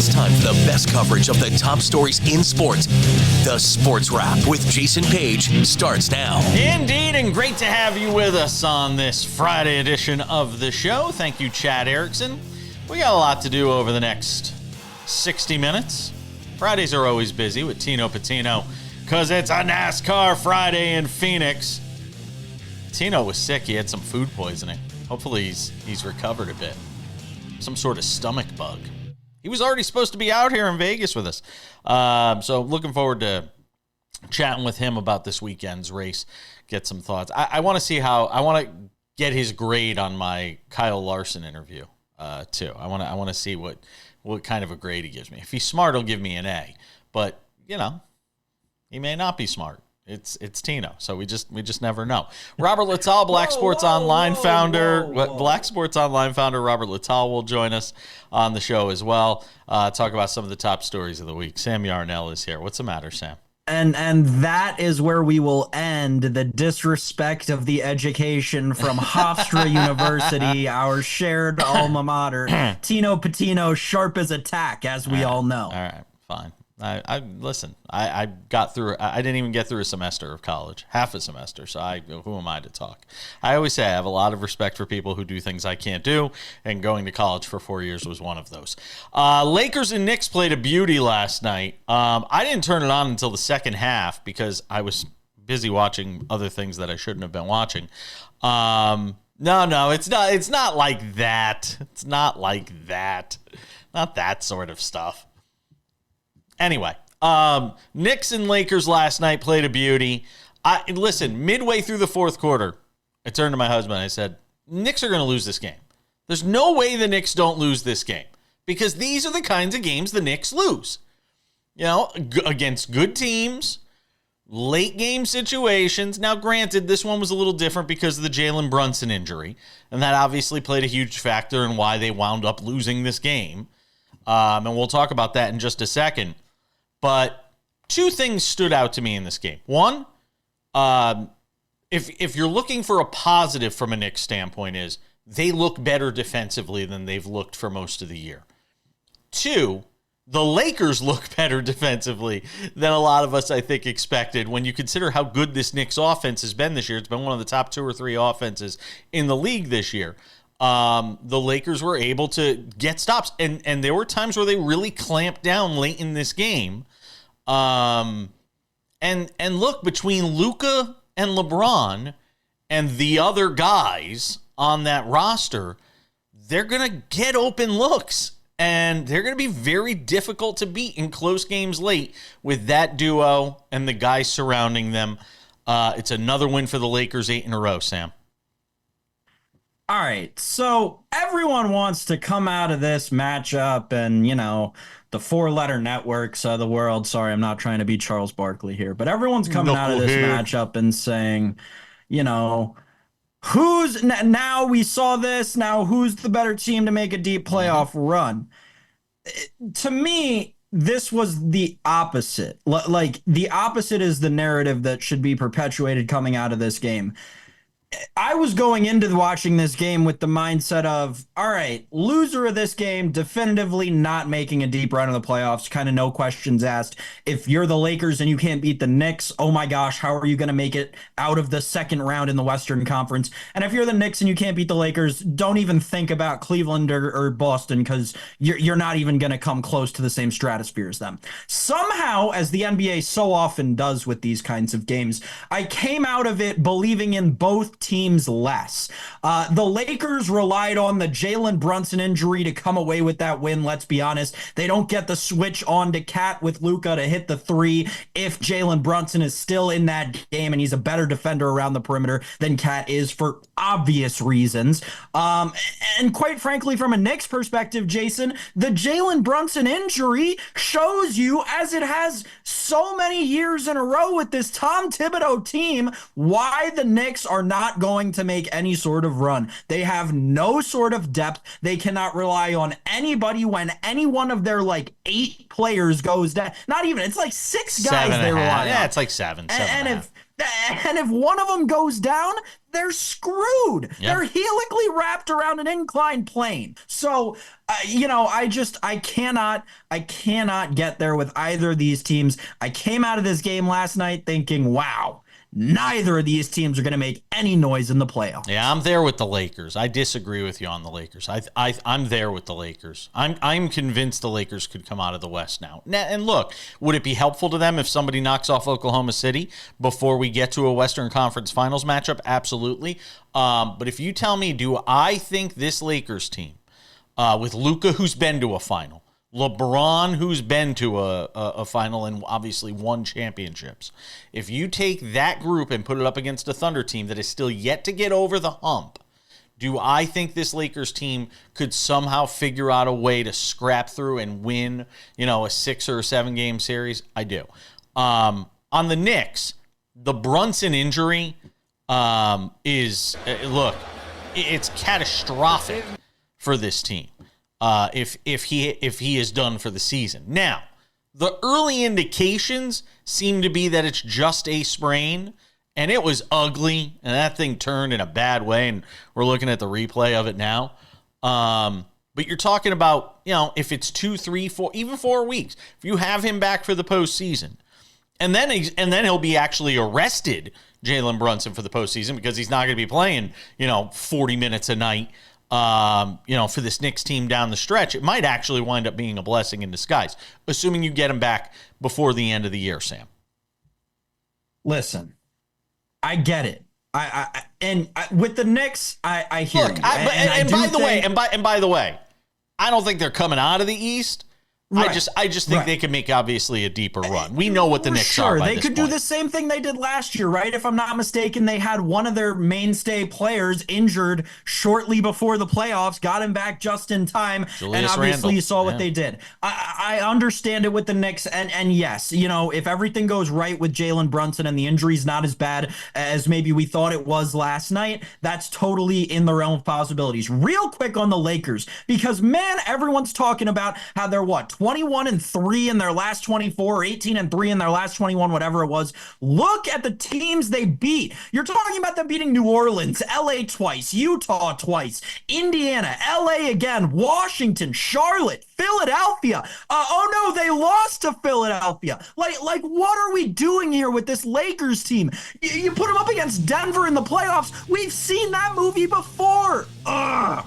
It's time for the best coverage of the top stories in sports. The Sports Wrap with Jason Page starts now. Indeed, and great to have you with us on this Friday edition of the show. Thank you, Chad Erickson. We got a lot to do over the next 60 minutes. Fridays are always busy with Tino Pattigno because it's a NASCAR Friday in Phoenix. Tino was sick. He had some food poisoning. Hopefully he's recovered a bit. Some sort of stomach bug. He was already supposed to be out here in Vegas with us. So looking forward to chatting with him about this weekend's race, get some thoughts. I want to see I want to get his grade on my Kyle Larson interview too. I want to see what kind of a grade he gives me. If he's smart, he'll give me an A. But, he may not be smart. It's Tino, so we just never know. Robert Littal, Black Sports Online founder Robert Littal will join us on the show as well. Talk about some of the top stories of the week. Sam Yarnell is here. What's the matter, Sam? And that is where we will end the disrespect of the education from Hofstra University, our shared alma mater. Tino Pattigno, sharp as a tack, as we all know. All right, fine. I listen. I got through. I didn't even get through a semester of college, half a semester. So who am I to talk? I always say I have a lot of respect for people who do things I can't do, and going to college for 4 years was one of those. Lakers and Knicks played a beauty last night. I didn't turn it on until the second half because I was busy watching other things that I shouldn't have been watching. No, it's not. It's not like that. It's not like that. Not that sort of stuff. Anyway, Knicks and Lakers last night played a beauty. Listen, midway through the fourth quarter, I turned to my husband and I said, Knicks are going to lose this game. There's no way the Knicks don't lose this game because these are the kinds of games the Knicks lose. Against good teams, late game situations. Now, granted, this one was a little different because of the Jalen Brunson injury, and that obviously played a huge factor in why they wound up losing this game. And we'll talk about that in just a second. But two things stood out to me in this game. One, if you're looking for a positive from a Knicks standpoint, is they look better defensively than they've looked for most of the year. Two, the Lakers look better defensively than a lot of us, I think, expected when you consider how good this Knicks offense has been this year. It's been one of the top 2 or 3 offenses in the league this year. The Lakers were able to get stops, and there were times where they really clamped down late in this game. And look, between Luka and LeBron and the other guys on that roster, they're going to get open looks, and they're going to be very difficult to beat in close games late with that duo and the guys surrounding them. It's another win for the Lakers, 8 in a row, Sam. All right, so everyone wants to come out of this matchup and, the 4-letter networks of the world. Sorry, I'm not trying to be Charles Barkley here, but everyone's coming out of this matchup and saying, who's now we saw this, now who's the better team to make a deep playoff run? To me, this was the opposite. Like, the opposite is the narrative that should be perpetuated coming out of this game. I was going into watching this game with the mindset of, all right, loser of this game, definitively not making a deep run in the playoffs, kind of no questions asked. If you're the Lakers and you can't beat the Knicks, oh my gosh, how are you going to make it out of the second round in the Western Conference? And if you're the Knicks and you can't beat the Lakers, don't even think about Cleveland or Boston because you're not even going to come close to the same stratosphere as them. Somehow, as the NBA so often does with these kinds of games, I came out of it believing in both teams less. The Lakers relied on the Jalen Brunson injury to come away with that win. Let's be honest. They don't get the switch on to Cat with Luka to hit the 3 if Jalen Brunson is still in that game and he's a better defender around the perimeter than Cat is for obvious reasons. And quite frankly, from a Knicks perspective, Jason, the Jalen Brunson injury shows you, as it has so many years in a row with this Tom Thibodeau team, why the Knicks are not going to make any sort of run. They have no sort of depth. They cannot rely on anybody when any one of their 8 players goes down. Not even, it's like 6 guys they rely on. Yeah, it's like 7. And And if one of them goes down, they're screwed. Yeah. They're helically wrapped around an inclined plane. So, I cannot get there with either of these teams. I came out of this game last night thinking, wow, neither of these teams are going to make any noise in the playoffs. Yeah, I'm there with the Lakers. I disagree with you on the Lakers. I'm there with the Lakers. I'm convinced the Lakers could come out of the West now. And look, would it be helpful to them if somebody knocks off Oklahoma City before we get to a Western Conference Finals matchup? Absolutely. But if you tell me, do I think this Lakers team, with Luka, who's been to a final, LeBron, who's been to a final and obviously won championships. If you take that group and put it up against a Thunder team that is still yet to get over the hump, do I think this Lakers team could somehow figure out a way to scrap through and win, a 6 or 7 game series? I do. On the Knicks, the Brunson injury it's catastrophic for this team. If he is done for the season. Now, the early indications seem to be that it's just a sprain, and it was ugly, and that thing turned in a bad way, and we're looking at the replay of it now. But you're talking about, if it's 2, 3, 4, even 4 weeks, if you have him back for the postseason, and then he'll be actually arrested, Jalen Brunson, for the postseason, because he's not going to be playing, 40 minutes a night. For this Knicks team down the stretch, it might actually wind up being a blessing in disguise, assuming you get him back before the end of the year, Sam. Listen, I get it. With the Knicks, I hear you. By the way, I don't think they're coming out of the East. Right. I just think they can make obviously a deeper run. We know what the Knicks are. They could do the same thing they did last year, right? If I'm not mistaken, they had one of their mainstay players injured shortly before the playoffs, got him back just in time, and obviously Randle. You saw what they did. I understand it with the Knicks, and yes, if everything goes right with Jalen Brunson and the injury's not as bad as maybe we thought it was last night, that's totally in the realm of possibilities. Real quick on the Lakers, because man, everyone's talking about how they're 21-3 in their last 24, 18-3 in their last 21, whatever it was. Look at the teams they beat. You're talking about them beating New Orleans, LA twice, Utah twice, Indiana, LA again, Washington, Charlotte, Philadelphia. Oh no, they lost to Philadelphia. Like what are we doing here with this Lakers team? You put them up against Denver in the playoffs. We've seen that movie before. Ugh.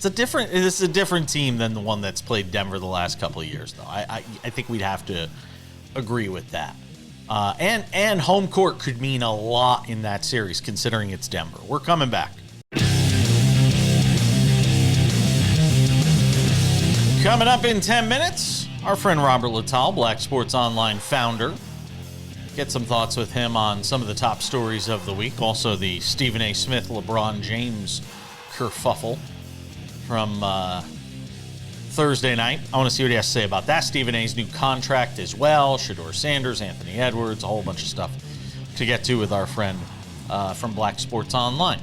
This is a different team than the one that's played Denver the last couple of years, though. I think we'd have to agree with that. And home court could mean a lot in that series, considering it's Denver. We're coming back. Coming up in 10 minutes, our friend Robert Littal, Black Sports Online founder. Get some thoughts with him on some of the top stories of the week. Also, the Stephen A. Smith, LeBron James kerfuffle from Thursday night. I want to see what he has to say about that. Stephen A's new contract as well. Shedeur Sanders, Anthony Edwards, a whole bunch of stuff to get to with our friend from Black Sports Online.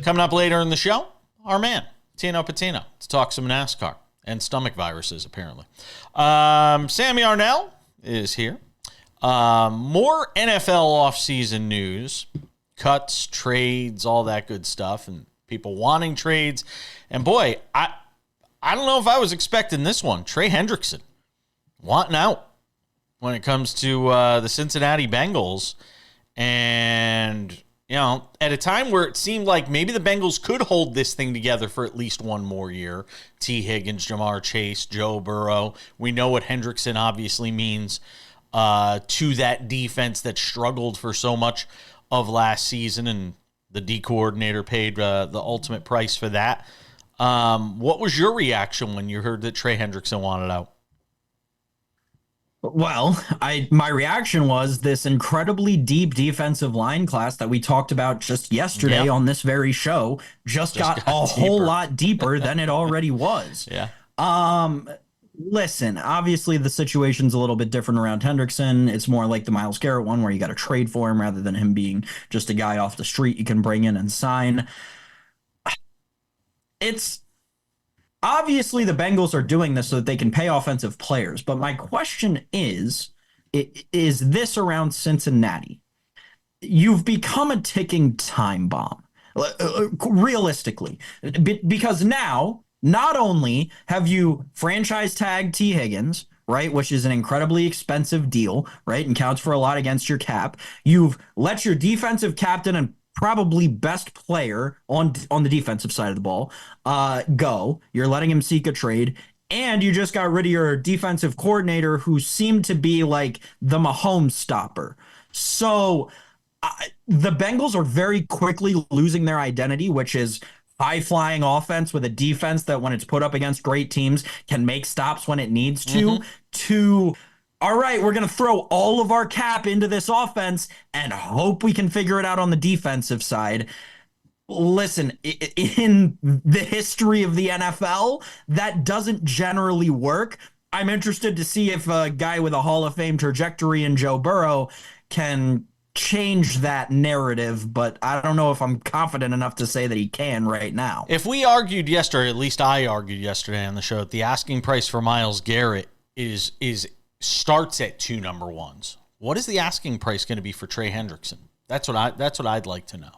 Coming up later in the show, our man, Tino Pattigno, to talk some NASCAR and stomach viruses, apparently. Sammy Arnell is here. More NFL offseason news, cuts, trades, all that good stuff, and people wanting trades. And boy, I don't know if I was expecting this one. Trey Hendrickson wanting out when it comes to the Cincinnati Bengals. And, at a time where it seemed like maybe the Bengals could hold this thing together for at least one more year. T. Higgins, Jamar Chase, Joe Burrow. We know what Hendrickson obviously means to that defense that struggled for so much of last season, and the D coordinator paid the ultimate price for that. What was your reaction when you heard that Trey Hendrickson wanted out? Well, my reaction was this incredibly deep defensive line class that we talked about just yesterday on this very show just got a whole lot deeper than it already was. Yeah. Listen, obviously the situation's a little bit different around Hendrickson. It's more like the Myles Garrett one where you got to trade for him rather than him being just a guy off the street you can bring in and sign. Obviously, the Bengals are doing this so that they can pay offensive players. But my question is this around Cincinnati? You've become a ticking time bomb, realistically, because now not only have you franchise tagged T. Higgins, right, which is an incredibly expensive deal, right, and counts for a lot against your cap. You've let your defensive captain and probably best player on the defensive side of the ball go. You're letting him seek a trade. And you just got rid of your defensive coordinator who seemed to be like the Mahomes stopper. So the Bengals are very quickly losing their identity, which is high flying offense with a defense that when it's put up against great teams can make stops when it needs to all right, we're going to throw all of our cap into this offense and hope we can figure it out on the defensive side. Listen, in the history of the NFL, that doesn't generally work. I'm interested to see if a guy with a Hall of Fame trajectory in Joe Burrow can change that narrative, but I don't know if I'm confident enough to say that he can right now. If we argued yesterday, at least I argued yesterday on the show, that the asking price for Myles Garrett starts at 2 number ones. What is the asking price going to be for Trey Hendrickson? That's what I'd like to know.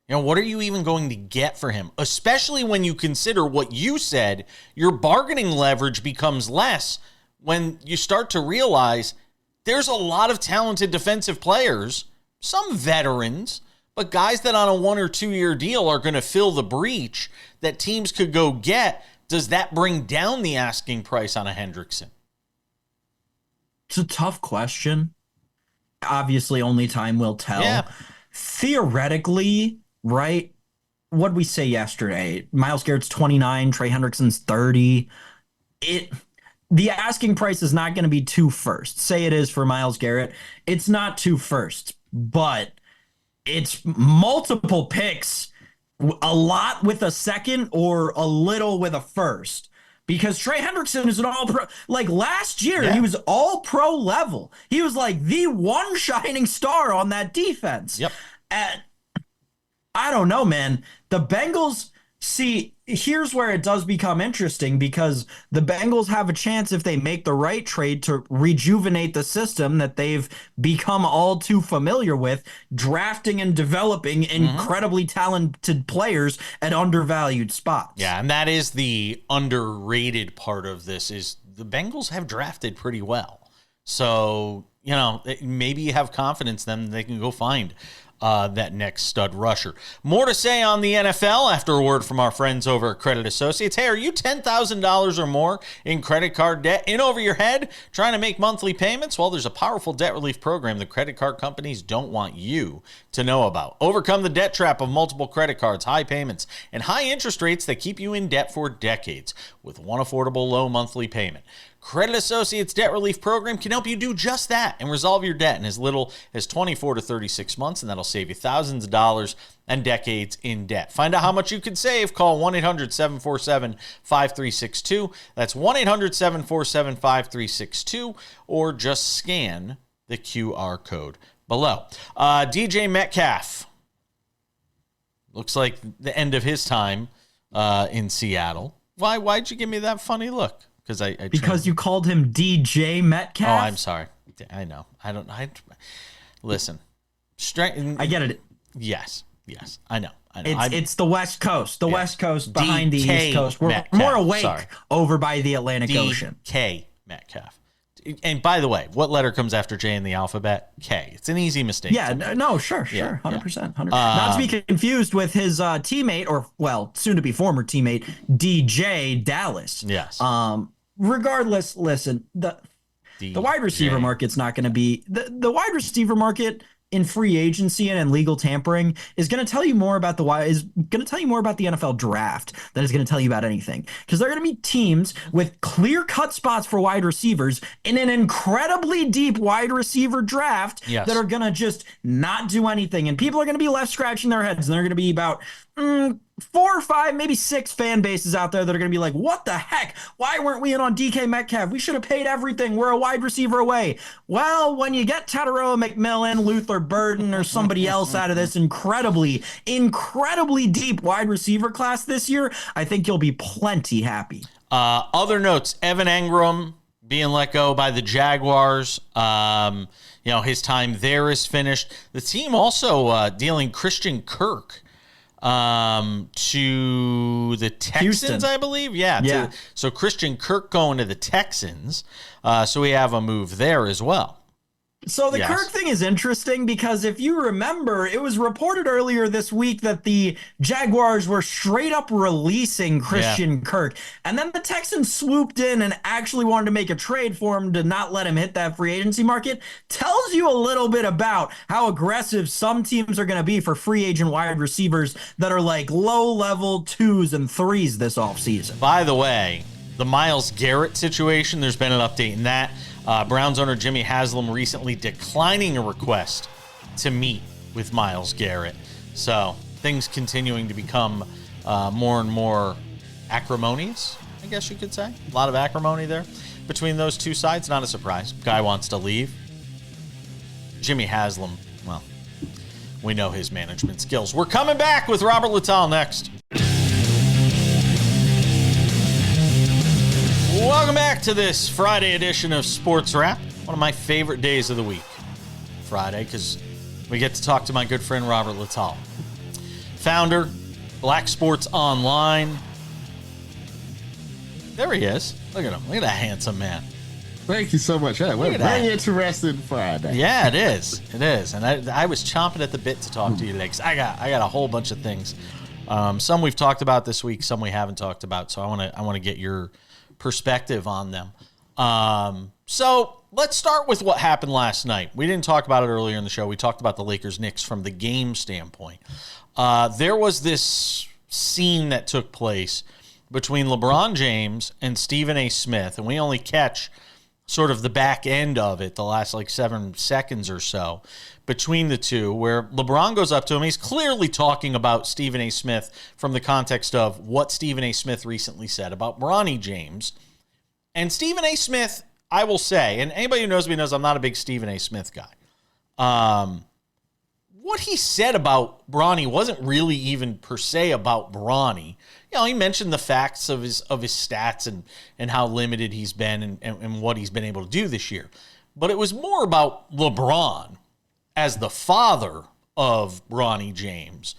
You know, what are you even going to get for him? Especially when you consider what you said, your bargaining leverage becomes less when you start to realize there's a lot of talented defensive players, some veterans, but guys that on a 1 or 2 year deal are going to fill the breach that teams could go get. Does that bring down the asking price on a Hendrickson? It's a tough question. Obviously, only time will tell. Yeah. Theoretically, right? What'd we say yesterday? Myles Garrett's 29, Trey Hendrickson's 30. The asking price is not going to be 2 firsts. Say it is for Myles Garrett. It's not 2 firsts, but it's multiple picks, a lot with a second or a little with a first. Because Trey Hendrickson is an all-pro. Like last year, He was all-pro level. He was like the one shining star on that defense. Yep. And I don't know, man. The Bengals, see, here's where it does become interesting because the Bengals have a chance if they make the right trade to rejuvenate the system that they've become all too familiar with, drafting and developing incredibly talented players at undervalued spots. Yeah, and that is the underrated part of this is the Bengals have drafted pretty well. So, you know, maybe you have confidence then they can go find that next stud rusher. More to say on the NFL after a word from our friends over at Credit Associates. Hey, are you $10,000 or more in credit card debt in over your head trying to make monthly payments? Well, there's a powerful debt relief program the credit card companies don't want you to know about. Overcome the debt trap of multiple credit cards, high payments, and high interest rates that keep you in debt for decades with one affordable low monthly payment. Credit Associates Debt Relief Program can help you do just that and resolve your debt in as little as 24 to 36 months, and that'll save you thousands of dollars and decades in debt. Find out how much you could save. Call 1-800-747-5362. That's 1-800-747-5362, or just scan the QR code below. DJ Metcalf. Looks like the end of his time in Seattle. Why'd you give me that funny look? Because you called him DJ Metcalf? Oh, I'm sorry. I know. Listen. I get it. Yes. I know. It's the West Coast. The West Coast behind the East Coast. We're Metcalf. more awake over by the Atlantic Ocean. DK Metcalf. And by the way, what letter comes after J in the alphabet? K. It's an easy mistake. Yeah, no, sure. 100%. Not to be confused with his teammate, or, well, soon-to-be former teammate, DJ Dallas. Yes. Regardless, listen, the wide receiver market's not going to be... The wide receiver market in free agency and in legal tampering is going to tell you more about the NFL draft than is going to tell you about anything, because there are going to be teams with clear-cut spots for wide receivers in an incredibly deep wide receiver draft that are going to just not do anything, and people are going to be left scratching their heads, and they're going to be about 4 or 5, maybe 6 fan bases out there that are going to be like, what the heck? Why weren't we in on DK Metcalf? We should have paid everything. We're a wide receiver away. Well, when you get Tataroa McMillan, Luther Burden, or somebody else out of this incredibly deep wide receiver class this year, I think you'll be plenty happy. Other notes, Evan Engram being let go by the Jaguars. His time there is finished. The team also dealing Christian Kirk to the Texans, Houston. I believe. Yeah. So Christian Kirk going to the Texans. So we have a move there as well. So the Kirk thing is interesting because if you remember, it was reported earlier this week that the Jaguars were straight up releasing Christian Kirk. And then the Texans swooped in and actually wanted to make a trade for him to not let him hit that free agency market. Tells you a little bit about how aggressive some teams are going to be for free agent wide receivers that are like low-level 2s and 3s this offseason. By the way, the Myles Garrett situation, there's been an update in that. Browns owner Jimmy Haslam recently declining a request to meet with Myles Garrett. So things continuing to become more and more acrimonious, I guess you could say. A lot of acrimony there between those two sides. Not a surprise. Guy wants to leave. Jimmy Haslam, well, we know his management skills. We're coming back with Robert Littal next. Welcome back to this Friday edition of Sports Wrap. One of my favorite days of the week. Friday, because we get to talk to my good friend Robert Littal. Founder, Black Sports Online. There he is. Look at him. Look at that handsome man. Thank you so much. Yeah, what a very interesting Friday. Yeah, it is. It is. And I was chomping at the bit to talk to you today because I got a whole bunch of things. Some we've talked about this week, some we haven't talked about. So I want to get your perspective on them. So let's start with what happened last night. We didn't talk about it earlier in the show. We talked about the Lakers-Knicks from the game standpoint. There was this scene that took place between LeBron James and Stephen A. Smith, and we only catch sort of the back end of it, the last 7 seconds or so between the two, where LeBron goes up to him. He's clearly talking about Stephen A. Smith from the context of what Stephen A. Smith recently said about Bronny James. And Stephen A. Smith, I will say, and anybody who knows me knows I'm not a big Stephen A. Smith guy. What he said about Bronny wasn't really even per se about Bronny. He mentioned the facts of his stats and how limited he's been and what he's been able to do this year. But it was more about LeBron as the father of Bronny James.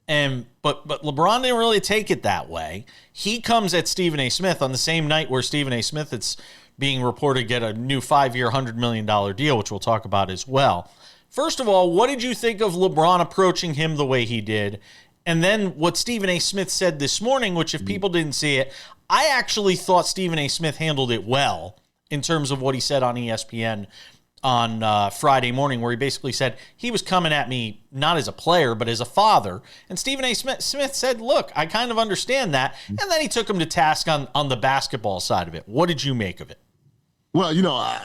But LeBron didn't really take it that way. He comes at Stephen A. Smith on the same night where Stephen A. Smith is being reported to get a new 5-year, $100 million deal, which we'll talk about as well. First of all, what did you think of LeBron approaching him the way he did? And then what Stephen A. Smith said this morning, which if people didn't see it, I actually thought Stephen A. Smith handled it well in terms of what he said on ESPN on Friday morning, where he basically said he was coming at me not as a player, but as a father. And Stephen A. Smith said, look, I kind of understand that. And then he took him to task on the basketball side of it. What did you make of it? Well,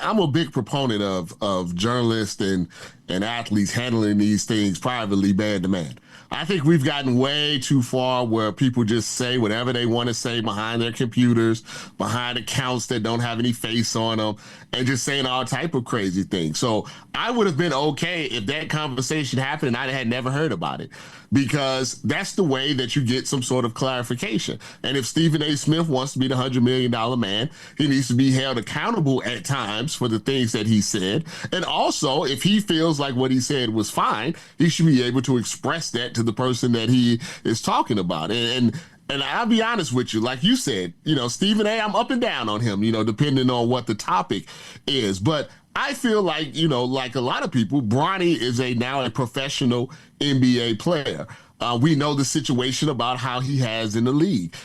I'm a big proponent of journalists and athletes handling these things privately, man to man. I think we've gotten way too far where people just say whatever they want to say behind their computers, behind accounts that don't have any face on them, and just saying all type of crazy things. So I would have been okay if that conversation happened and I had never heard about it, because that's the way that you get some sort of clarification. And if Stephen A. Smith wants to be the $100 million man, he needs to be held accountable at times for the things that he said. And also, if he feels like what he said was fine, he should be able to express that to the person that he is talking about. And I'll be honest with you, like you said, Stephen A., I'm up and down on him, depending on what the topic is. But I feel like, like a lot of people, Bronny is now a professional NBA player. We know the situation about how he has in the league.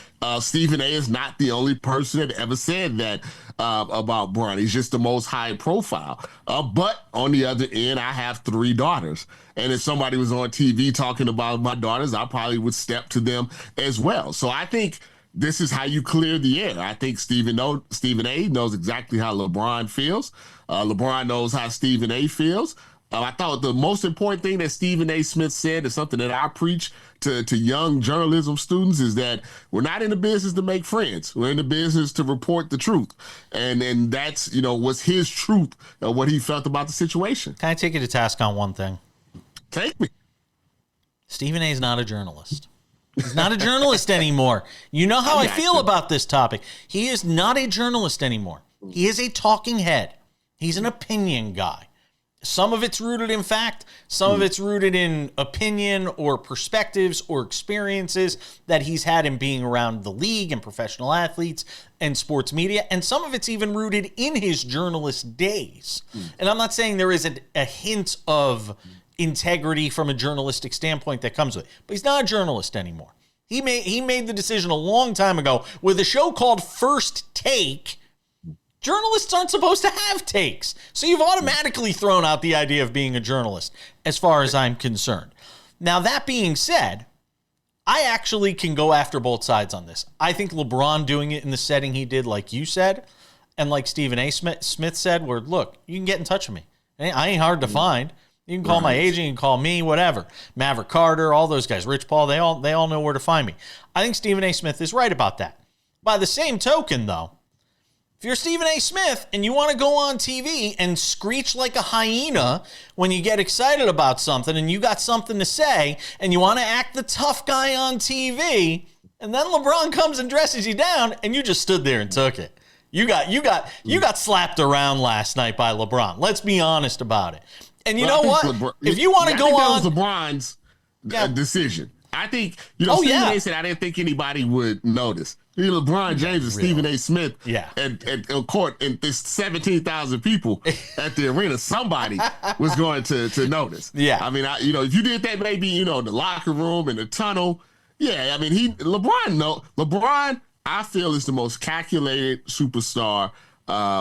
Stephen A. is not the only person that ever said that about Bronny. He's just the most high profile. But on the other end, I have 3 daughters. And if somebody was on TV talking about my daughters, I probably would step to them as well. So I think this is how you clear the air. I think Stephen A. knows exactly how LeBron feels. LeBron knows how Stephen A. feels. I thought the most important thing that Stephen A. Smith said is something that I preach to young journalism students is that we're not in the business to make friends. We're in the business to report the truth. And that's, was his truth of what he felt about the situation. Can I take you to task on one thing? Take me. Stephen A. is not a journalist. He's not a journalist anymore. You know how I feel about this topic. He is not a journalist anymore. He is a talking head. He's an opinion guy. Some of it's rooted in fact. Some of it's rooted in opinion or perspectives or experiences that he's had in being around the league and professional athletes and sports media. And some of it's even rooted in his journalist days. And I'm not saying there isn't a hint of integrity from a journalistic standpoint that comes with it, but he's not a journalist anymore. He made the decision a long time ago with a show called First Take. Journalists aren't supposed to have takes. So you've automatically thrown out the idea of being a journalist, as far as I'm concerned. Now, that being said, I actually can go after both sides on this. I think LeBron doing it in the setting he did, like you said, and like Stephen A. Smith said, where, look, you can get in touch with me. I ain't hard to find. You can call my agent, you can call me, whatever. Maverick Carter, all those guys, Rich Paul, they all know where to find me. I think Stephen A. Smith is right about that. By the same token, though, if you're Stephen A. Smith and you want to go on TV and screech like a hyena when you get excited about something and you got something to say and you want to act the tough guy on TV, and then LeBron comes and dresses you down and you just stood there and took it. You got slapped around last night by LeBron. Let's be honest about it. And you know what? If you want to go on, that was LeBron's decision. I think, Stephen A. said, I didn't think anybody would notice. LeBron James and Stephen A. Smith at court, and there's 17,000 people at the arena. Somebody was going to notice. Yeah. I mean, if you did that, maybe, the locker room and the tunnel. Yeah. I mean, LeBron, I feel, is the most calculated superstar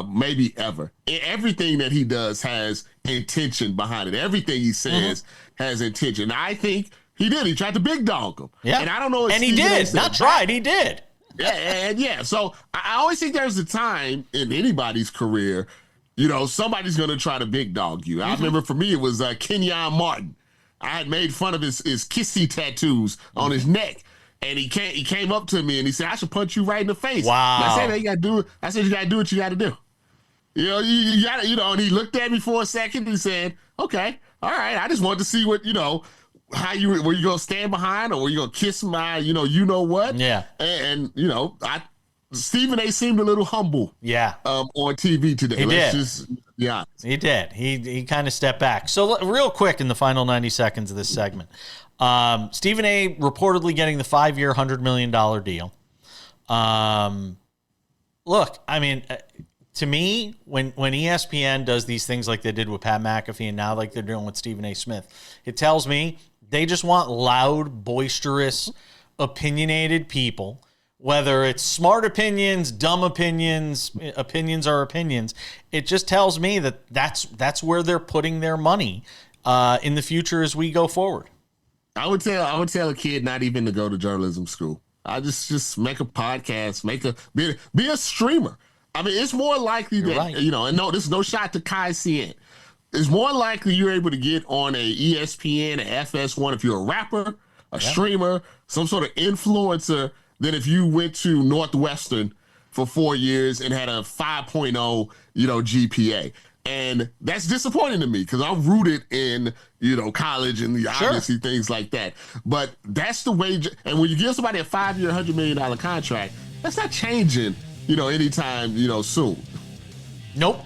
maybe ever. Everything that he does has intention behind it. Everything he says has intention. I think he did. He tried to big dog him. Yeah. And I don't know if And he did. Not tried. He did. Yeah. So I always think there's a time in anybody's career, somebody's going to try to big dog you. I remember for me, it was Kenyon Martin. I had made fun of his kissy tattoos on his neck. And he came up to me and he said, I should punch you right in the face. Wow. And I said, you got to do it. I said, you got to do what you got to do. You got to, and he looked at me for a second and he said, okay, all right. I just wanted to see what, how were you going to stand behind, or were you going to kiss my, you know what? Yeah. And Stephen A. seemed a little humble. Yeah. On TV today. He Let's did. just be honest. He did. He kind of stepped back. So real quick in the final 90 seconds of this segment, Stephen A. reportedly getting the 5-year, $100 million deal. Look, I mean, to me, when ESPN does these things like they did with Pat McAfee and now like they're doing with Stephen A. Smith, it tells me they just want loud, boisterous, opinionated people, whether it's smart opinions, dumb opinions, opinions are opinions. It just tells me that that's where they're putting their money in the future as we go forward. I would tell a kid not even to go to journalism school. I just make a podcast, be a streamer. I mean, it's more likely that, right. And no, this is no shot to Kai Cien. It's more likely you're able to get on a ESPN, a FS1 if you're a rapper, a streamer, some sort of influencer, than if you went to Northwestern for 4 years and had a 5.0, GPA. And that's disappointing to me because I'm rooted in, college and obviously things like that. But that's the way. And when you give somebody a 5-year, $100 million contract, that's not changing, anytime, soon. Nope.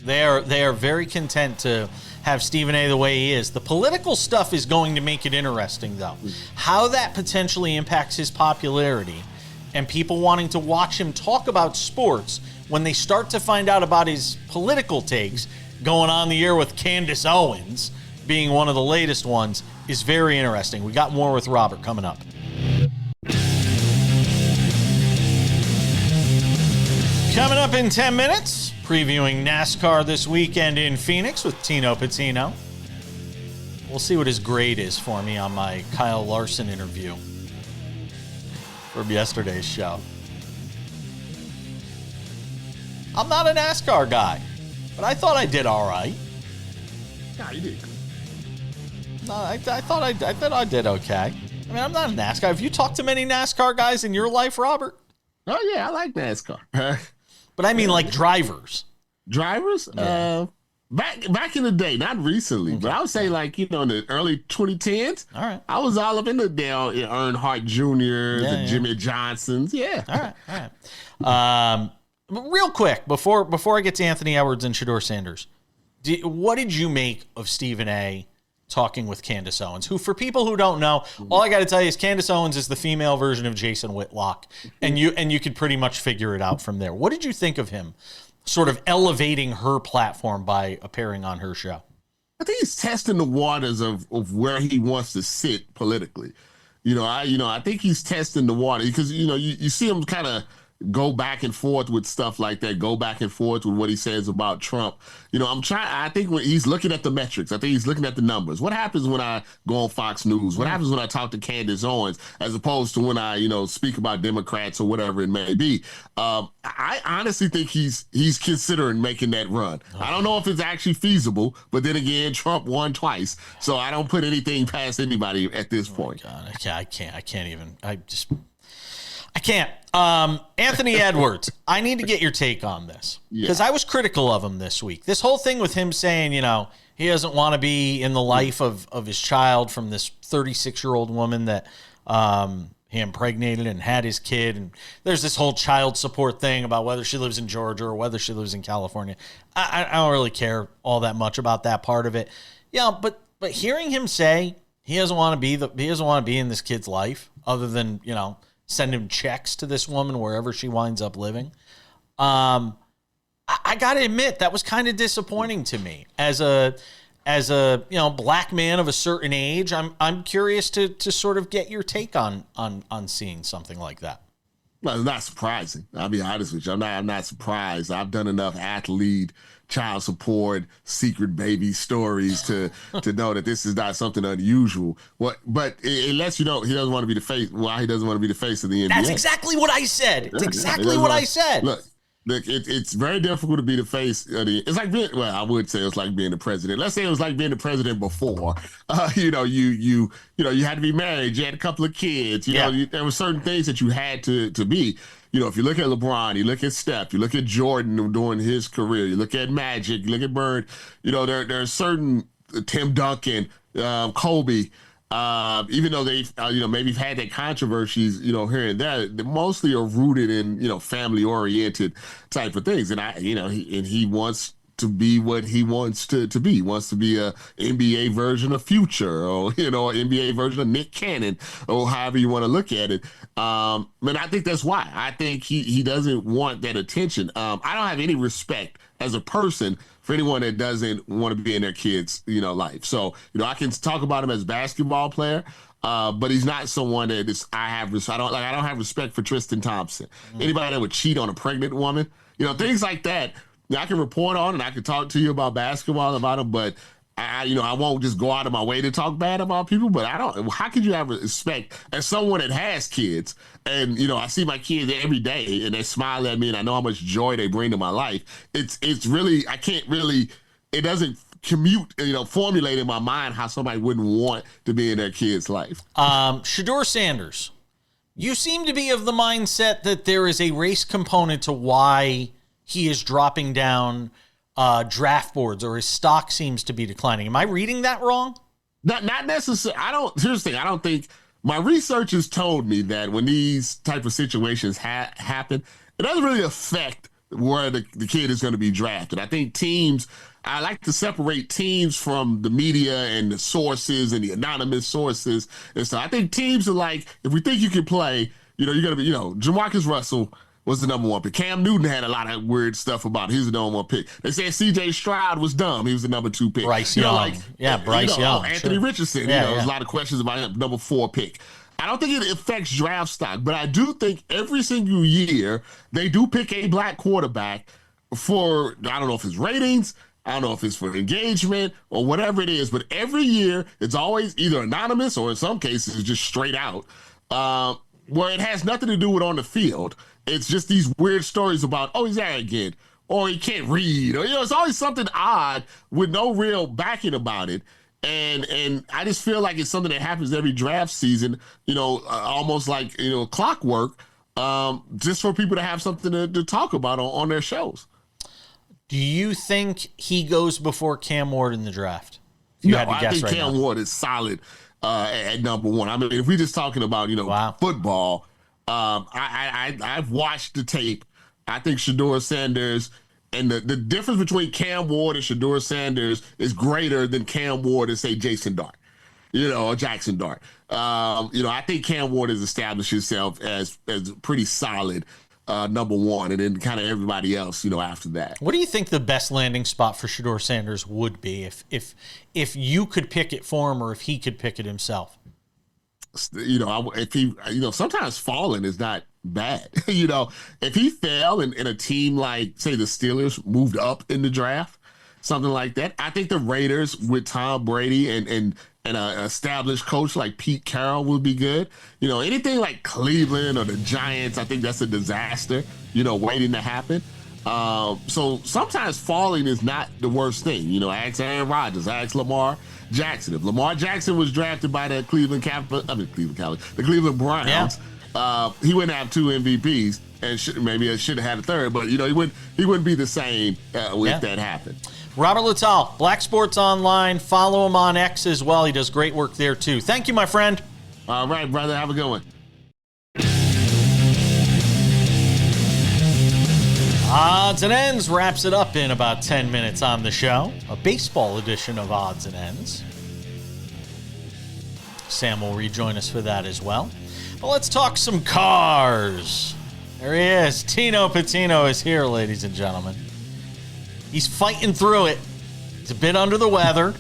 They are very content to have Stephen A. the way he is. The political stuff is going to make it interesting, though. How that potentially impacts his popularity and people wanting to watch him talk about sports when they start to find out about his political takes going on the air with Candace Owens being one of the latest ones is very interesting. We got more with Robert coming up. Coming up in 10 minutes, previewing NASCAR this weekend in Phoenix with Tino Pattigno. We'll see what his grade is for me on my Kyle Larson interview from yesterday's show. I'm not a NASCAR guy, but I thought I did all right. Yeah, you did. No, I thought I did okay. I mean, I'm not a NASCAR. Have you talked to many NASCAR guys in your life, Robert? Oh yeah, I like NASCAR. But I mean, like drivers. Drivers? Yeah. Back in the day, not recently, but I would say like, in the early 2010s. All right. I was all up in the Dale Earnhardt Jr., the Jimmy Johnsons. Yeah. All right. Real quick, before I get to Anthony Edwards and Shedeur Sanders, what did you make of Stephen A. talking with Candace Owens, who, for people who don't know, all I got to tell you is Candace Owens is the female version of Jason Whitlock, and you could pretty much figure it out from there. What did you think of him sort of elevating her platform by appearing on her show? I think he's testing the waters of where he wants to sit politically. I think he's testing the water because, you see him kind of go back and forth with stuff like that, go back and forth with what he says about Trump. I think when he's looking at the metrics, I think he's looking at the numbers. What happens when I go on Fox News? What happens when I talk to Candace Owens as opposed to when I, speak about Democrats or whatever it may be? I honestly think he's considering making that run. I don't know if it's actually feasible, but then again, Trump won twice. So I don't put anything past anybody at this point. God, I can't. Anthony Edwards, I need to get your take on this because I was critical of him this week. This whole thing with him saying, he doesn't want to be in the life of his child from this 36-year-old woman that he impregnated and had his kid. And there's this whole child support thing about whether she lives in Georgia or whether she lives in California. I don't really care all that much about that part of it. Yeah, but hearing him say he doesn't want to be in this kid's life other than, send him checks to this woman wherever she winds up living. I got to admit that was kind of disappointing to me as a black man of a certain age. I'm curious to sort of get your take on seeing something like that. Well, it's not surprising. I'll be honest with you. I'm not surprised. I've done enough athlete, child support, secret baby stories to know that this is not something unusual. But unless he doesn't want to be the face. Why he doesn't want to be the face of the NBA? That's exactly what I said. It's exactly what I said. Look, it's very difficult to be the face of the. It's like I would say it's like being the president. Let's say it was like being the president before. You had to be married. You had a couple of kids. There were certain things that you had to be. If you look at LeBron, you look at Steph, you look at Jordan during his career, you look at Magic, you look at Bird. There are certain Tim Duncan, Kobe. Even though they've maybe had their controversies, here and there, they mostly are rooted in family oriented type of things, and he wants to be what he wants to be. He wants to be a NBA version of Future, or an NBA version of Nick Cannon, or however you want to look at it. And I think that's why. I think he doesn't want that attention. I don't have any respect as a person for anyone that doesn't want to be in their kids' life. So I can talk about him as a basketball player, but he's not someone that is. I don't have respect for Tristan Thompson. Anybody that would cheat on a pregnant woman, things like that. I can report on and I can talk to you about basketball about them, but I won't just go out of my way to talk bad about people. But how could you have respect as someone that has kids? And I see my kids every day and they smile at me and I know how much joy they bring to my life. It's really, I can't really, it doesn't formulate in my mind how somebody wouldn't want to be in their kid's life. Shedeur Sanders, you seem to be of the mindset that there is a race component to why he is dropping down draft boards, or his stock seems to be declining. Am I reading that wrong? Not necessarily. Here's the thing. I don't think my research has told me that when these type of situations happen, it doesn't really affect where the kid is going to be drafted. I think I like to separate teams from the media and the sources and the anonymous sources and stuff. I think teams are like, if we think you can play, you're going to be, Jamarcus Russell was the number one pick. Cam Newton had a lot of weird stuff about he's the number one pick. They said C.J. Stroud was dumb. He was the number 2 pick. Bryce Young. Bryce Young. Anthony Richardson. There's a lot of questions about him, number 4 pick. I don't think it affects draft stock, but I do think every single year they do pick a black quarterback for, I don't know if it's ratings, I don't know if it's for engagement or whatever it is, but every year it's always either anonymous or in some cases it's just straight out, where it has nothing to do with on the field. It's just these weird stories about, he's arrogant, or he can't read, or it's always something odd with no real backing about it. And I just feel like it's something that happens every draft season, almost like, clockwork, just for people to have something to talk about on their shows. Do you think he goes before Cam Ward in the draft? No, I think Cam Ward is solid at number one. I mean, if we're just talking about, football, I've watched the tape. I think Shedeur Sanders, and the difference between Cam Ward and Shedeur Sanders is greater than Cam Ward and, say, Jason Dart, or Jackson Dart. I think Cam Ward has established himself as pretty solid number one, and then kind of everybody else, after that. What do you think the best landing spot for Shedeur Sanders would be if you could pick it for him, or if he could pick it himself? If he, sometimes falling is not bad. If he fell and a team like, say, the Steelers moved up in the draft, something like that, I think the Raiders with Tom Brady and an established coach like Pete Carroll would be good. Anything like Cleveland or the Giants, I think that's a disaster, waiting to happen. So sometimes falling is not the worst thing. Ask Aaron Rodgers, ask Lamar Jackson. If Lamar Jackson was drafted by the Cleveland Browns, he wouldn't have 2 MVPs, and maybe should have had a third, but he wouldn't be the same if that happened. Robert Littal, Black Sports Online. Follow him on X as well. He does great work there too. Thank you, my friend. All right, brother. Have a good one. Odds and Ends wraps it up in about 10 minutes on the show. A baseball edition of Odds and Ends. Sam will rejoin us for that as well. But let's talk some cars. There he is. Tino Pattigno is here, ladies and gentlemen. He's fighting through it. He's a bit under the weather.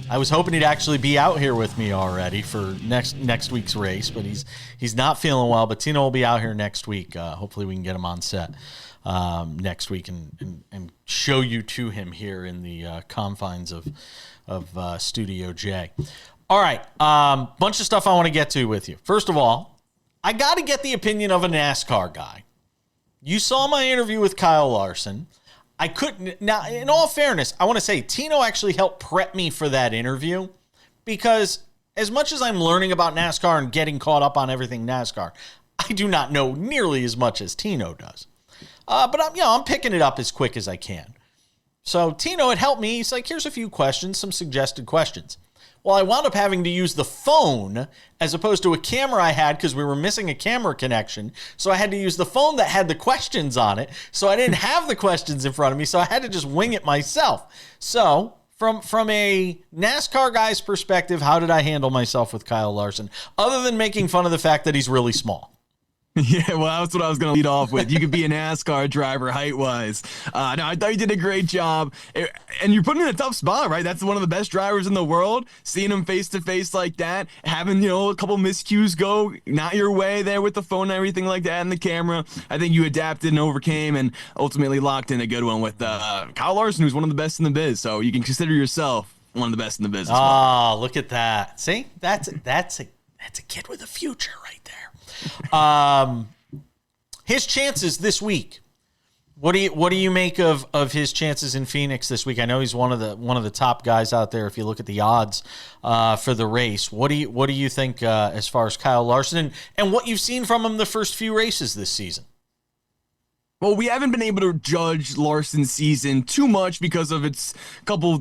I was hoping he'd actually be out here with me already for next week's race, but he's not feeling well. But Tino will be out here next week. Hopefully we can get him on set next week and show you to him here in the confines of Studio J. All right, bunch of stuff I want to get to with you. First of all, I got to get the opinion of a NASCAR guy. You saw my interview with Kyle Larson. I couldn't. Now, in all fairness, I want to say Tino actually helped prep me for that interview, because as much as I'm learning about NASCAR and getting caught up on everything NASCAR, I do not know nearly as much as Tino does. But I'm picking it up as quick as I can. So Tino had helped me. He's like, here's a few questions, some suggested questions. Well, I wound up having to use the phone as opposed to a camera I had because we were missing a camera connection. So I had to use the phone that had the questions on it. So I didn't have the questions in front of me. So I had to just wing it myself. So from a NASCAR guy's perspective, how did I handle myself with Kyle Larson? Other than making fun of the fact that he's really small. Yeah, well, that's what I was going to lead off with. You could be a NASCAR driver height-wise. No, I thought you did a great job. And you're putting him in a tough spot, right? That's one of the best drivers in the world. Seeing him face-to-face like that, having, a couple miscues go not your way there with the phone and everything like that and the camera. I think you adapted and overcame and ultimately locked in a good one with Kyle Larson, who's one of the best in the biz. So you can consider yourself one of the best in the biz as well. Oh, look at that. See? That's a kid with a future right there. His chances this week. What do you make of his chances in Phoenix this week? I know he's one of the top guys out there. If you look at the odds for the race, what do you think as far as Kyle Larson and what you've seen from him the first few races this season? Well, we haven't been able to judge Larson's season too much because of its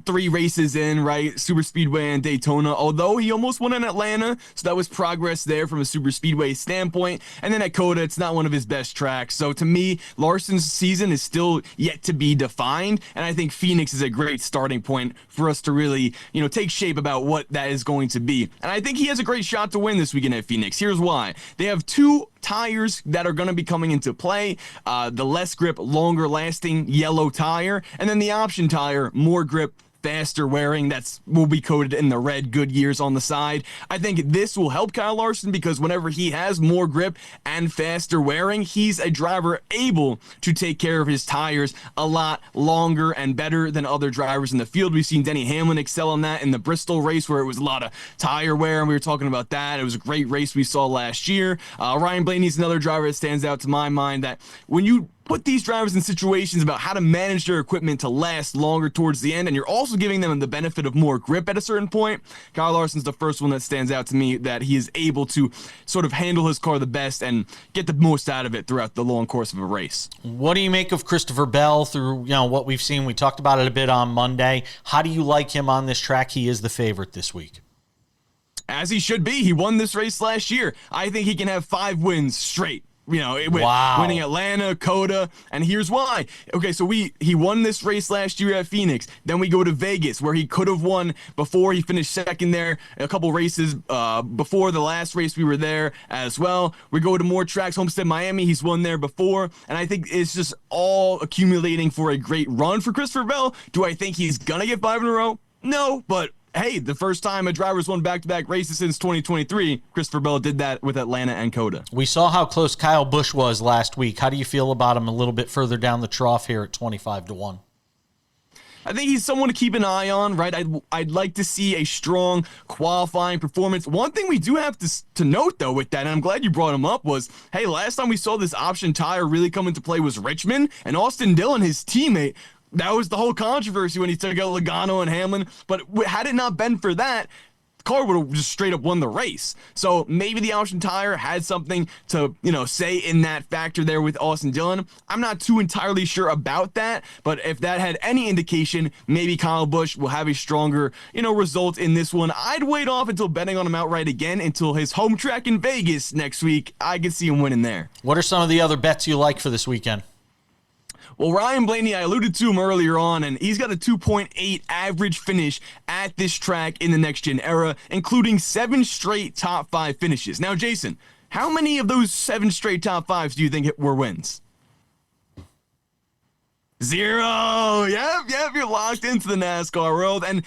three races in, right? Super Speedway and Daytona, although he almost won in Atlanta, so that was progress there from a Super Speedway standpoint. And then at COTA, it's not one of his best tracks. So to me, Larson's season is still yet to be defined, and I think Phoenix is a great starting point for us to really, take shape about what that is going to be. And I think he has a great shot to win this weekend at Phoenix. Here's why. They have two tires that are going to be coming into play. The less grip, longer lasting yellow tire, and then the option tire, more grip, faster wearing, will be coated in the red Goodyears on the side. I think this will help Kyle Larson because whenever he has more grip and faster wearing, he's a driver able to take care of his tires a lot longer and better than other drivers in the field. We've seen Denny Hamlin excel on that in the Bristol race where it was a lot of tire wear, and we were talking about that. It was a great race we saw last year. Ryan Blaney's another driver that stands out to my mind that when you put these drivers in situations about how to manage their equipment to last longer towards the end, and you're also giving them the benefit of more grip at a certain point. Kyle Larson's the first one that stands out to me, that he is able to sort of handle his car the best and get the most out of it throughout the long course of a race. What do you make of Christopher Bell through what we've seen? We talked about it a bit on Monday. How do you like him on this track? He is the favorite this week. As he should be. He won this race last year. I think he can have 5 wins straight. Winning Atlanta, Coda, and here's why. Okay, so he won this race last year at Phoenix. Then we go to Vegas, where he could have won before. He finished second there a couple races before the last race we were there as well. We go to more tracks, Homestead, Miami. He's won there before, and I think it's just all accumulating for a great run for Christopher Bell. Do I think he's gonna get 5 in a row? No, but hey, the first time a driver's won back-to-back races since 2023, Christopher Bell did that with Atlanta and Coda. We saw how close Kyle Busch was last week. How do you feel about him a little bit further down the trough here at 25-1? I think he's someone to keep an eye on, right? I'd like to see a strong qualifying performance. One thing we do have to note, though, with that, and I'm glad you brought him up, was, hey, last time we saw this option tire really come into play was Richmond, and Austin Dillon, his teammate, that was the whole controversy when he took out Logano and Hamlin. But had it not been for that, the car would have just straight up won the race. So maybe the option tire had something to, say in that factor there with Austin Dillon. I'm not too entirely sure about that, but if that had any indication, maybe Kyle Busch will have a stronger, result in this one. I'd wait off until betting on him outright again until his home track in Vegas next week. I could see him winning there. What are some of the other bets you like for this weekend? Well, Ryan Blaney, I alluded to him earlier on, and he's got a 2.8 average finish at this track in the next-gen era, including 7 straight top 5 finishes. Now, Jason, how many of those 7 straight top 5s do you think were wins? 0. Yep, you're locked into the NASCAR world, and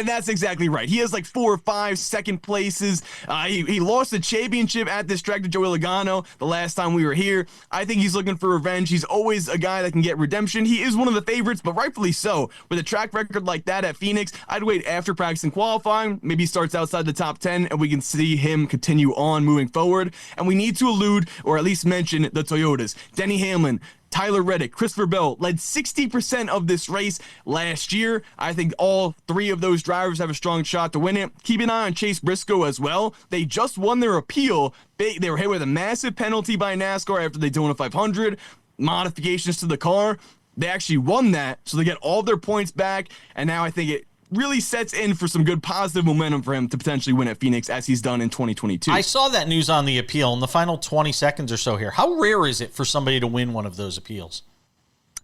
that's exactly right. He has like 4 or 5 second places. He lost the championship at this track to Joey Logano the last time we were here. I think he's looking for revenge. He's always a guy that can get redemption. He is one of the favorites, but rightfully so. With a track record like that at Phoenix, I'd wait after practice and qualifying. Maybe he starts outside the top 10, and we can see him continue on moving forward. And we need to allude, or at least mention, the Toyotas. Denny Hamlin, Tyler Reddick, Christopher Bell led 60% of this race last year. I think all 3 of those drivers have a strong shot to win it. Keep an eye on Chase Briscoe as well. They just won their appeal. They were hit with a massive penalty by NASCAR after they did a 500. Modifications to the car. They actually won that, so they get all their points back, and now I think it really sets in for some good positive momentum for him to potentially win at Phoenix, as he's done in 2022. I saw that news on the appeal in the final 20 seconds or so here. How rare is it for somebody to win one of those appeals?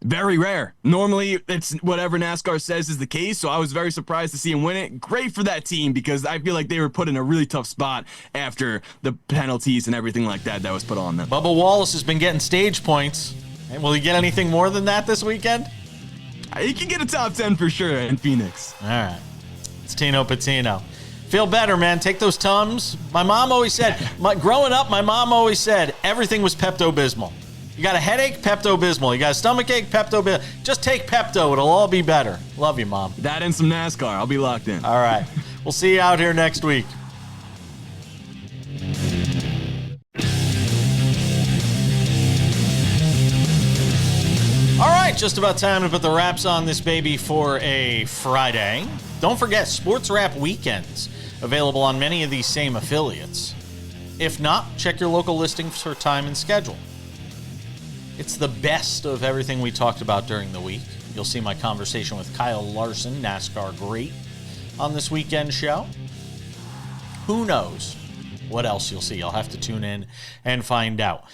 Very rare. Normally, it's whatever NASCAR says is the case, so I was very surprised to see him win it. Great for that team, because I feel like they were put in a really tough spot after the penalties and everything like that was put on them. Bubba Wallace has been getting stage points. Will he get anything more than that this weekend? He can get a top 10 for sure in Phoenix. All right. It's Tino Pattigno. Feel better, man. Take those Tums. My mom always said, growing up, my mom always said everything was Pepto-Bismol. You got a headache? Pepto-Bismol. You got a stomachache? Pepto-Bismol. Just take Pepto. It'll all be better. Love you, Mom. That and some NASCAR. I'll be locked in. All right. We'll see you out here next week. All right, just about time to put the wraps on this baby for a Friday. Don't forget, Sports Wrap Weekends, available on many of these same affiliates. If not, check your local listings for time and schedule. It's the best of everything we talked about during the week. You'll see my conversation with Kyle Larson, NASCAR great, on this weekend show. Who knows what else you'll see? You'll have to tune in and find out.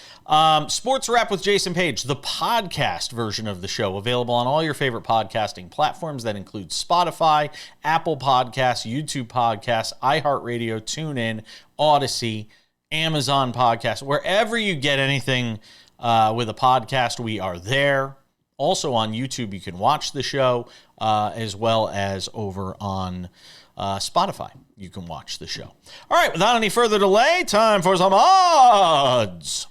Sports Wrap with Jason Page, the podcast version of the show, available on all your favorite podcasting platforms. That includes Spotify, Apple Podcasts, YouTube Podcasts, iHeartRadio, TuneIn, Odyssey, Amazon Podcasts. Wherever you get anything with a podcast, we are there. Also on YouTube, you can watch the show, as well as over on Spotify. You can watch the show. All right, without any further delay, time for some odds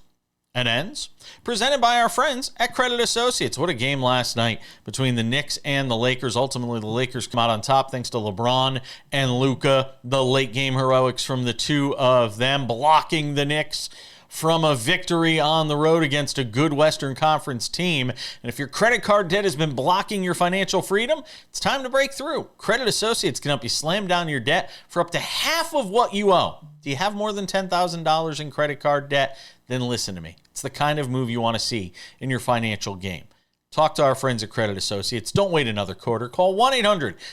and ends, presented by our friends at Credit Associates. What a game last night between the Knicks and the Lakers. Ultimately, the Lakers come out on top thanks to LeBron and Luka. The late game heroics from the two of them blocking the Knicks. from a victory on the road against a good Western Conference team. And if your credit card debt has been blocking your financial freedom, it's time to break through. Credit Associates can help you slam down your debt for up to half of what you owe. Do you have more than $10,000 in credit card debt? Then listen to me. It's the kind of move you want to see in your financial game. Talk to our friends at Credit Associates. Don't wait another quarter. Call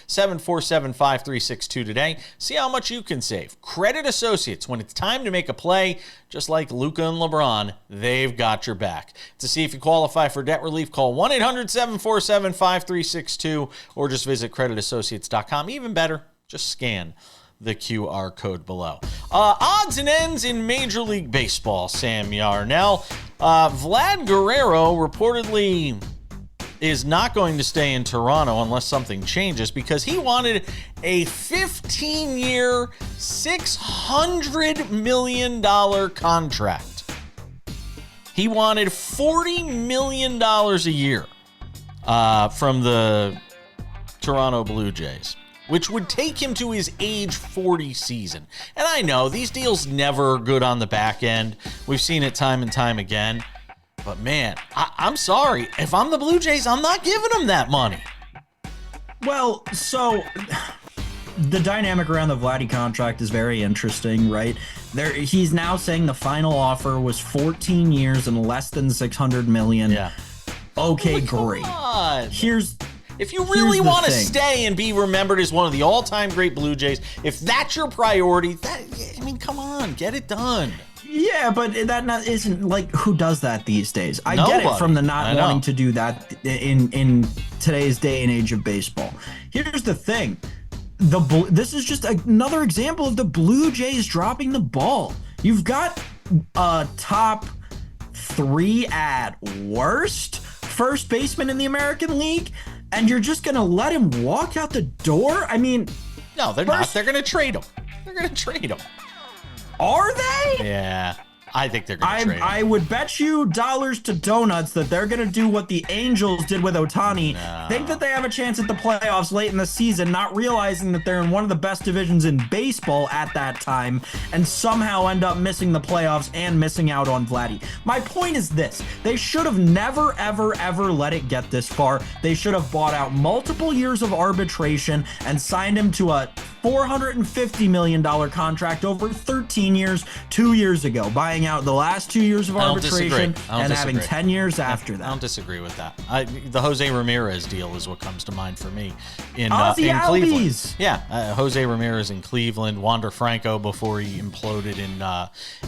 1-800-747-5362 today. See how much you can save. Credit Associates, when it's time to make a play, just like Luka and LeBron, they've got your back. To see if you qualify for debt relief, call 1-800-747-5362 or just visit creditassociates.com. Even better, just scan the QR code below. Odds and ends in Major League Baseball, Sam Yarnell. Vlad Guerrero reportedly is not going to stay in Toronto unless something changes because he wanted a 15-year, $600 million contract. He wanted $40 million a year from the Toronto Blue Jays, which would take him to his age 40 season. And I know these deals never are good on the back end. We've seen it time and time again. But man, I'm sorry. If I'm the Blue Jays, I'm not giving him that money. Well, so the dynamic around the Vladdy contract is very interesting, right? He's now saying the final offer was 14 years and less than $600 million. Yeah. Okay, great. If you really want to stay and be remembered as one of the all-time great Blue Jays, if that's your priority, come on, get it done. Yeah, but that isn't like who does that these days. Nobody. Get it from the not wanting to do that in today's day and age of baseball. Here's the thing. This is just another example of the Blue Jays dropping the ball. You've got a top 3 at worst first baseman in the American League, and you're just going to let him walk out the door? I mean... No, they're not. They're going to trade him. Are they? Yeah, I think they're going to trade him. I would bet you dollars to donuts that they're going to do what the Angels did with Ohtani. No. Think that they have a chance at the playoffs late in the season, not realizing that they're in one of the best divisions in baseball at that time, and somehow end up missing the playoffs and missing out on Vladdy. My point is this. They should have never, ever, ever let it get this far. They should have bought out multiple years of arbitration and signed him to a $450 million contract over 13 years 2 years ago, buying out the last 2 years of arbitration and having 10 years after that. I don't disagree with that. The Jose Ramirez deal is what comes to mind for me in Cleveland. Yeah, Jose Ramirez in Cleveland, Wander Franco before he imploded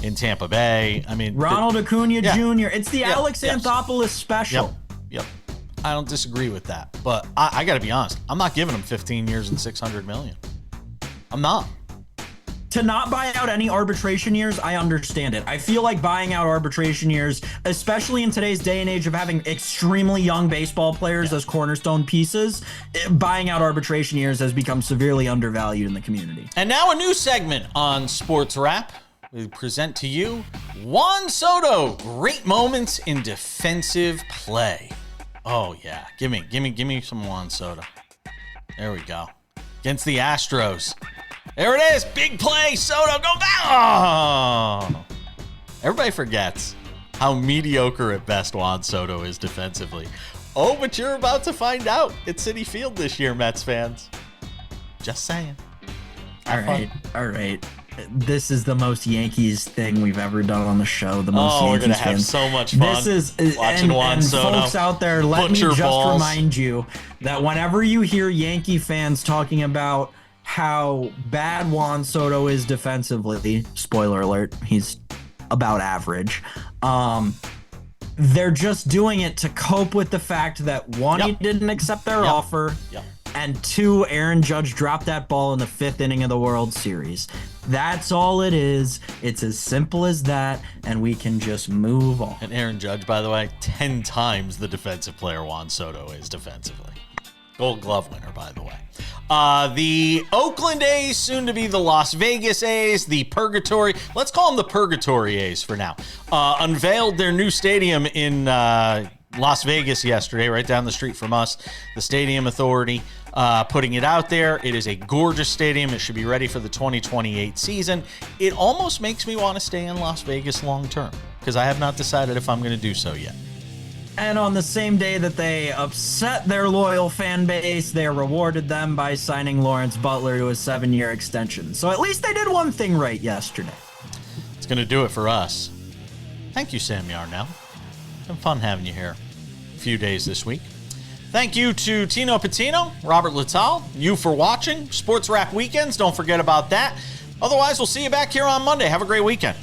in Tampa Bay. I mean, Ronald Acuna Jr. It's the Alex Anthopoulos special. Yep. I don't disagree with that, but I got to be honest. I'm not giving him 15 years and $600 million. I'm not. To not buy out any arbitration years, I understand it. I feel like buying out arbitration years, especially in today's day and age of having extremely young baseball players as cornerstone pieces, buying out arbitration years has become severely undervalued in the community. And now a new segment on Sports Wrap. We present to you Juan Soto, great moments in defensive play. Oh yeah, give me some Juan Soto. There we go. Against the Astros. There it is. Big play. Soto, go back. Oh. Everybody forgets how mediocre at best Juan Soto is defensively. Oh, but you're about to find out at Citi Field this year, Mets fans. Just saying. All right. This is the most Yankees thing we've ever done on the show. The most Yankees we're gonna have fans. so much fun. This is watching Juan Soto. Folks out there, let me just remind you that whenever you hear Yankee fans talking about how bad Juan Soto is defensively, spoiler alert, he's about average. They're just doing it to cope with the fact that one, he didn't accept their offer. And 2, Aaron Judge dropped that ball in the 5th inning of the World Series. That's all it is. It's as simple as that, and we can just move on. And Aaron Judge, by the way, 10 times the defensive player Juan Soto is defensively. Gold Glove winner, by the way. The Oakland A's, soon to be the Las Vegas A's, the Purgatory. Let's call them the Purgatory A's for now. Unveiled their new stadium in Las Vegas yesterday, right down the street from us, the Stadium Authority putting it out there. It is a gorgeous stadium. It should be ready for the 2028 season. It almost makes me want to stay in Las Vegas long term because I have not decided if I'm going to do so yet. And on the same day that they upset their loyal fan base, they rewarded them by signing Lawrence Butler to a 7-year extension. So at least they did one thing right yesterday. It's going to do it for us. Thank you, Sam Yarnell. It's been fun having you here a few days this week. Thank you to Tino Pattigno, Robert Littal, you for watching. Sports Wrap Weekends, don't forget about that. Otherwise, we'll see you back here on Monday. Have a great weekend.